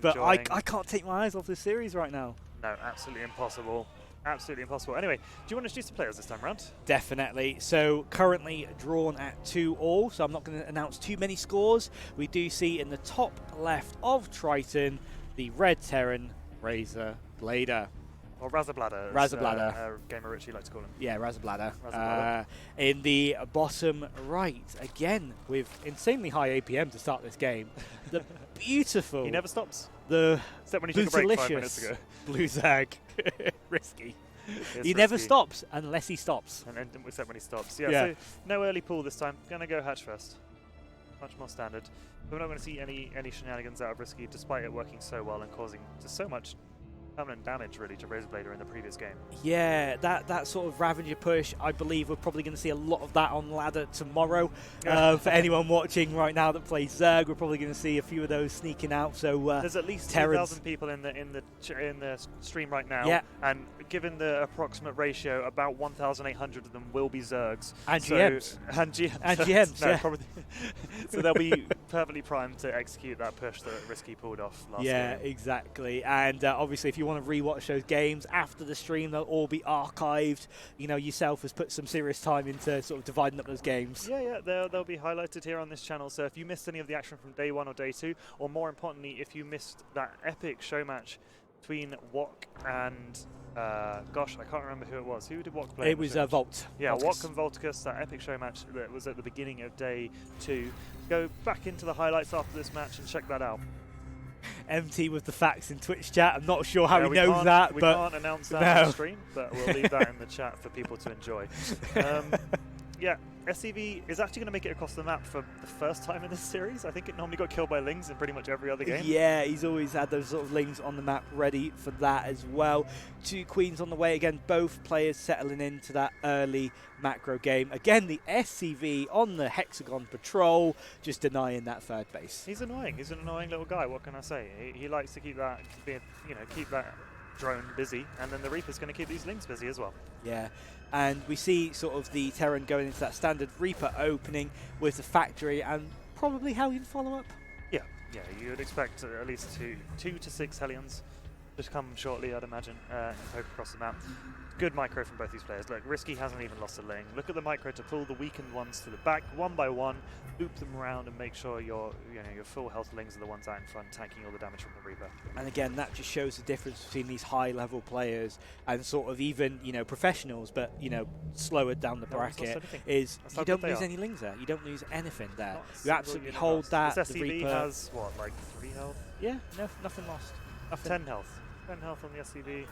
yes, but I can't take my eyes off this series right now. No, absolutely impossible. Absolutely impossible. Anyway, do you want to introduce the players this time round? Definitely. So currently drawn at 2-all, so I'm not going to announce too many scores. We do see in the top left of Triton, the red Terran, RazerBlader. Or RazerBlader. RazerBlader. Gamer Richie likes to call him. Yeah, RazerBlader. RazerBlader. In the bottom right, again, with insanely high APM to start this game, the beautiful... He never stops. The except when he took a break 5 minutes ago. Blue Zag. RiSky. He Risky. Never stops unless he stops. And except when he stops. Yeah, so no early pull this time. Gonna go hatch first. Much more standard. We're not going to see any shenanigans out of RiSky, despite it working so well and causing just so much permanent damage, really, to RazerBlader in the previous game. Yeah, that sort of Ravager push, I believe we're probably going to see a lot of that on ladder tomorrow. For anyone watching right now that plays Zerg, we're probably going to see a few of those sneaking out. So there's at least 2,000 people in the stream right now, and given the approximate ratio, about 1,800 of them will be Zergs. And GMs. And GMs, no, probably. So they'll be perfectly primed to execute that push that RiSky pulled off last game. Yeah, exactly. And obviously, if you want to rewatch those games after the stream, they'll all be archived. You know, yourself has put some serious time into sort of dividing up those games. Yeah, they'll be highlighted here on this channel. So if you missed any of the action from day 1 or day 2, or more importantly, if you missed that epic show match between Wok and gosh, I can't remember who it was. Who did Wok play? It was Volt. Yeah, Wok and Volticus, that epic show match that was at the beginning of day 2. Go back into the highlights after this match and check that out. MT with the facts in Twitch chat. I'm not sure how he knows that, we but can't announce that on the stream, but we'll leave that in the chat for people to enjoy. Yeah, SCV is actually going to make it across the map for the first time in this series. I think it normally got killed by Lings in pretty much every other game. Yeah, he's always had those sort of Lings on the map ready for that as well. 2 Queens on the way again, both players settling into that early macro game. Again, the SCV on the Hexagon patrol, just denying that third base. He's annoying. He's an annoying little guy. What can I say? He likes to keep that, keep that drone busy, and then the Reaper's going to keep these Lings busy as well. Yeah. And we see sort of the Terran going into that standard Reaper opening with the factory, and probably how you follow up. Yeah, you would expect at least 2 to 6 Hellions to come shortly, I'd imagine, and poke across the map. Good micro from both these players. Look, RiSky hasn't even lost a Ling. Look at the micro to pull the weakened ones to the back one by one, loop them around, and make sure your full health Lings are the ones out in front, tanking all the damage from the Reaper. And again, that just shows the difference between these high-level players and sort of even professionals, but slower down the bracket. Is you don't lose any Lings there. You don't lose anything there. You absolutely hold that. This the SCV Reaper has what, like 3 health? Yeah, no, nothing lost. Nothing. 10 health. 10 health on the SCV.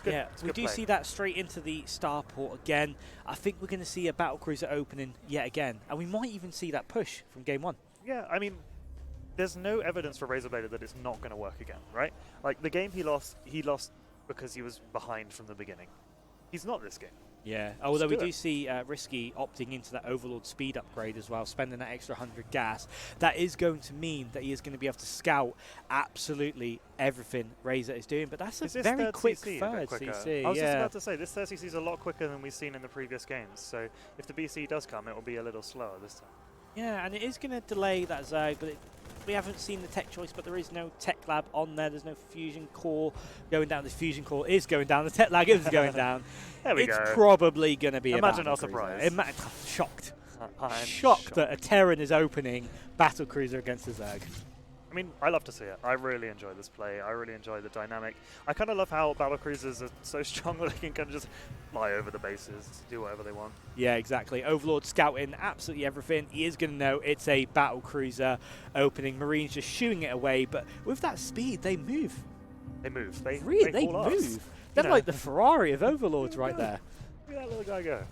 Good. Yeah, we do see that straight into the starport again. I think we're going to see a battlecruiser opening yet again, and we might even see that push from game 1. Yeah, I mean, there's no evidence for RazerBlader that it's not going to work again, right? Like, the game he lost because he was behind from the beginning. He's not this game. Yeah, although we do see RiSky opting into that Overlord speed upgrade as well, spending that extra 100 gas. That is going to mean that he is going to be able to scout absolutely everything Razor is doing, but that's a very quick third CC. I was just about to say, this third CC is a lot quicker than we've seen in the previous games, so if the BC does come, it will be a little slower this time. Yeah, and it is going to delay that Zerg, but we haven't seen the tech choice, but there is no tech lab on there. There's no fusion core going down. The fusion core is going down. The tech lab is going down. There we go. It's probably going to be Imagine our surprise. Shocked. I'm shocked that a Terran is opening battlecruiser against a Zerg. I mean, I love to see it. I really enjoy this play. I really enjoy the dynamic. I kind of love how battlecruisers are so strong that they can kind of just fly over the bases, do whatever they want. Yeah, exactly. Overlord scouting absolutely everything. He is going to know it's a battlecruiser opening. Marines just shooing it away, but with that speed, they move. They move. They move. Us. They're like the Ferrari of Overlords right there. Look at that little guy go.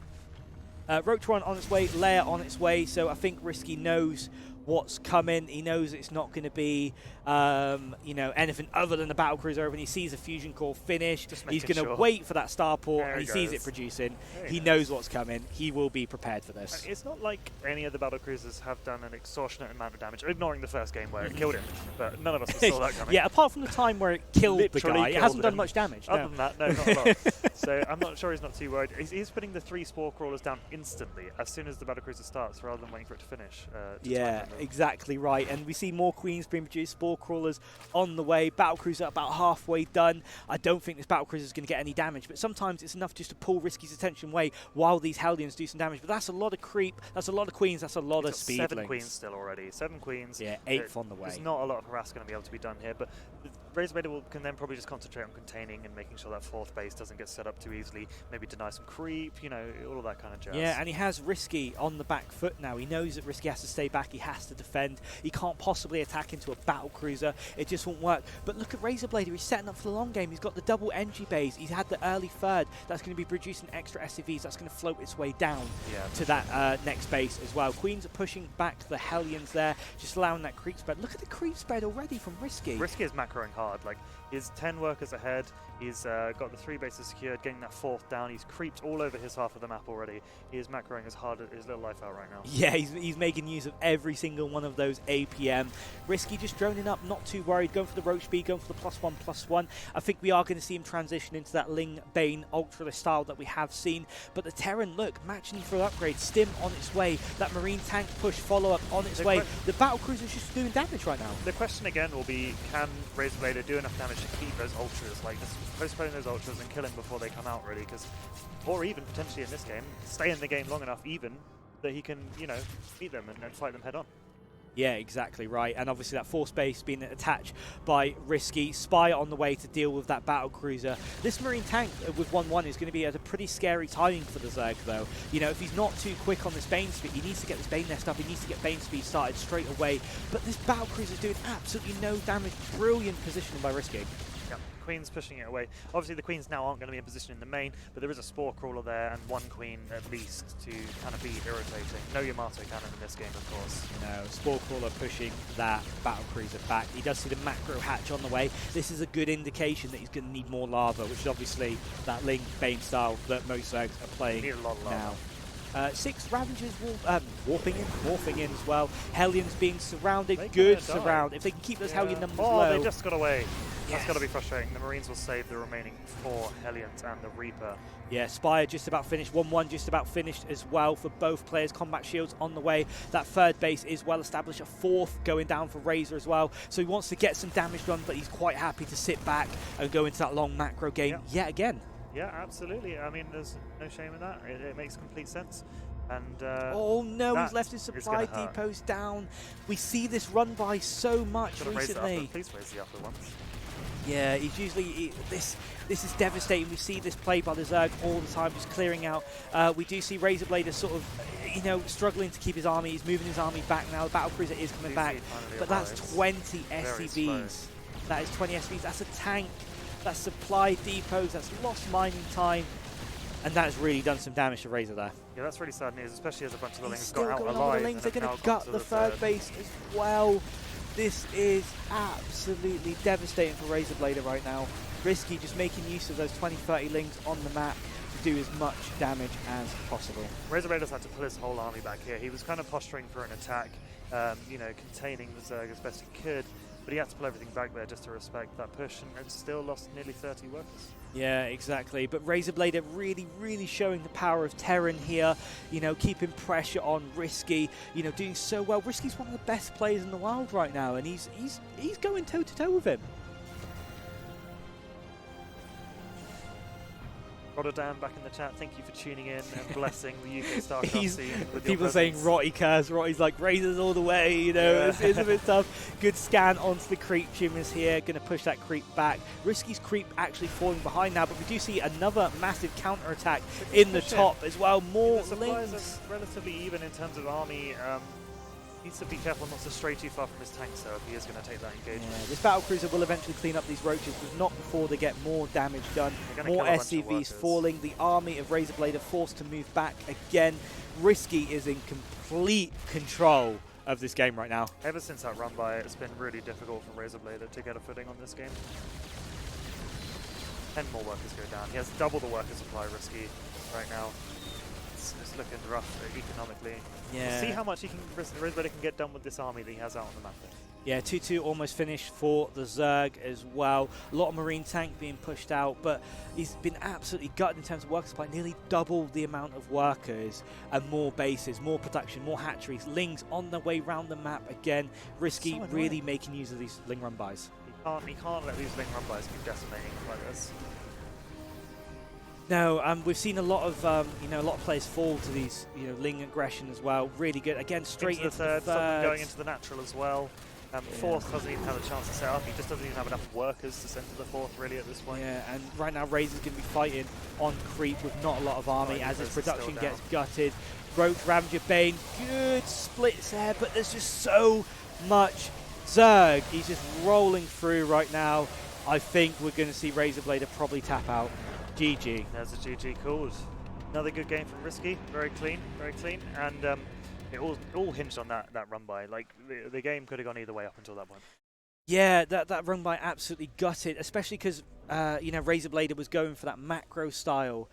Roach One on its way, Lair on its way, so I think RiSky knows what's coming. He knows it's not going to be, anything other than the battlecruiser. When he sees a fusion core finish, he's going to wait for that starport, and he sees it producing. He knows what's coming. He will be prepared for this. It's not like any of the battlecruisers have done an extortionate amount of damage, ignoring the first game where it killed him, but none of us saw that coming. Yeah, apart from the time where it killed the guy, it hasn't done much damage. Other than that, no, not a lot. So I'm not sure he's not too worried. He's putting the 3 Spore Crawlers down instantly as soon as the Battlecruiser starts, rather than waiting for it to finish. Yeah, exactly right. And we see more Queens being produced, Spore Crawlers on the way, Battlecruiser about halfway done. I don't think this Battlecruiser is going to get any damage, but sometimes it's enough just to pull Risky's attention away while these Hellions do some damage. But that's a lot of creep, that's a lot of Queens, that's a lot of speed. 7 Queens still already. 7 Queens. Yeah, 8th on the way. There's not a lot of harass going to be able to be done here, but RazerBlader can then probably just concentrate on containing and making sure that 4th base doesn't get set up too easily, maybe deny some creep, you know, all of that kind of jazz. Yeah, and he has RiSky on the back foot now. He knows that RiSky has to stay back, he has to defend. He can't possibly attack into a Battlecruiser. It just won't work. But look at RazerBlader, he's setting up for the long game. He's got the double NG bays. He's had the early third. That's going to be producing extra SCVs. That's going to float its way down to that next base as well. Queens are pushing back the Hellions there, just allowing that creep spread. Look at the creep spread already from RiSky. RiSky is macroing hard. Like, he's 10 workers ahead. He's got the 3 bases secured, getting that 4th down. He's creeped all over his half of the map already. He is macroing as hard as his little life out right now. Yeah, he's making use of every single one of those APM. RiSky just droning up, not too worried, going for the roach speed, going for the +1/+1. I think we are going to see him transition into that Ling Bane Ultralist style that we have seen. But the Terran, look, matching for an upgrade, Stim on its way, that Marine tank push follow-up on its way. The Battlecruiser is just doing damage right now. The question again will be, can RazerBlader do enough damage to keep those Ultras? Like, just postpone those Ultras and kill him before they come out, really, because, or even potentially in this game, stay in the game long enough even that he can, you know, beat them and fight them head on. Yeah, exactly right. And obviously that 4th base being attached by RiSky. Spire on the way to deal with that Battlecruiser. This Marine tank with 1-1 is going to be at a pretty scary timing for the Zerg, though. You know, if he's not too quick on this Bane speed, he needs to get this Bane nest up, he needs to get Bane speed started straight away. But this Battlecruiser is doing absolutely no damage. Brilliant positioning by RiSky. Yeah, Queen's pushing it away. Obviously the Queens now aren't going to be in position in the main, but there is a Spore Crawler there and 1 Queen at least to kind of be irritating. No Yamato cannon in this game, of course. No, Spore Crawler pushing that Battlecruiser back. He does see the macro hatch on the way. This is a good indication that he's going to need more lava, which is obviously that Ling Bane style that most Zergs are playing Need a lot of lava. now. 6 Ravagers morphing in as well. Hellions being surrounded, They're good gonna die. surround. If they can keep those Hellion numbers oh, low. they just got away. Yes. That's got to be frustrating. The Marines will save the remaining 4 Hellions and the Reaper. Yeah, Spire just about finished. 1-1 just about finished as well for both players. Combat shields on the way. That 3rd base is well established. A 4th going down for Razor as well. So he wants to get some damage done, but he's quite happy to sit back and go into that long macro game yet again. Yeah, absolutely. I mean, there's no shame in that. It makes complete sense. And oh no, he's left his supply depots down. We see this run by so much recently. Please raise the upper ones. Yeah, he's usually this is devastating. We see this play by the Zerg all the time, just clearing out. We do see RazerBlader sort of, you know, struggling to keep his army. He's moving his army back now. The Battlecruiser is coming back, but that's 20 SCVs. That is 20 SCVs. That's a tank. That's supply depots. That's lost mining time. And that has really done some damage to Razor there. Yeah, that's really sad news, especially as a bunch of the Lings got out alive. alive. The Lings are going to gut the 3rd base as well. This is absolutely devastating for RazerBlader right now. RiSky just making use of those 20-30 Lings on the map to do as much damage as possible. RazerBlader's had to pull his whole army back here. He was kind of posturing for an attack, you know, containing the Zerg as best he could, but he had to pull everything back there just to respect that push, and still lost nearly 30 workers. Yeah, exactly. But RazerBlader really showing the power of Terran here. You know, keeping pressure on RiSky. You know, doing so well. RiSky's one of the best players in the world right now, and he's going toe to toe with him. Rotterdam back in the chat, thank you for tuning in and blessing the UK StarCraft scene with people your saying presence. Rotty cares, Rotty's like Razors all the way, you know, it's a bit tough. Good scan onto the creep. Jim is here, going to push that creep back. RiSky's creep actually falling behind now, but we do see another massive counter attack in the top as well. More the supplies Lings. are relatively even in terms of army. Needs to be careful not to stray too far from his tank, so if he is going to take that engagement. Yeah, this Battlecruiser will eventually clean up these roaches, but not before they get more damage done. More SCVs falling. The army of RazerBlader forced to move back again. RiSky is in complete control of this game right now. Ever since that run by, it's been really difficult for RazerBlader to get a footing on this game. 10 more workers go down. He has double the worker supply, RiSky, right now. It's looking rough economically. Yeah. We'll see how much RazerBlader can get done with this army that he has out on the map. Yeah, 2-2 almost finished for the Zerg as well. A lot of Marine tank being pushed out, but he's been absolutely gutted in terms of workers by nearly double the amount of workers and more bases, more production, more hatcheries. Lings on their way around the map again. RiSky really making use of these Ling run bys. He can't let these Ling run bys keep decimating like this. No, we've seen a lot of a lot of players fall to these Ling aggression as well. Really good. Again, straight into the third. Someone going into the natural as well. Fourth doesn't even have a chance to set up. He just doesn't even have enough workers to send to the fourth really at this point. Yeah, and right now Razer's going to be fighting on creep with not a lot of army as his production gets gutted. Roach, Ravager, Bane, good splits there, but there's just so much Zerg. He's just rolling through right now. I think we're going to see RazerBlader probably tap out. GG. There's a GG called. Another good game from RiSky. Very clean, and it all hinged on that run by. Like the game could have gone either way up until that point. Yeah, that run by absolutely gutted, especially because RazerBlader was going for that macro style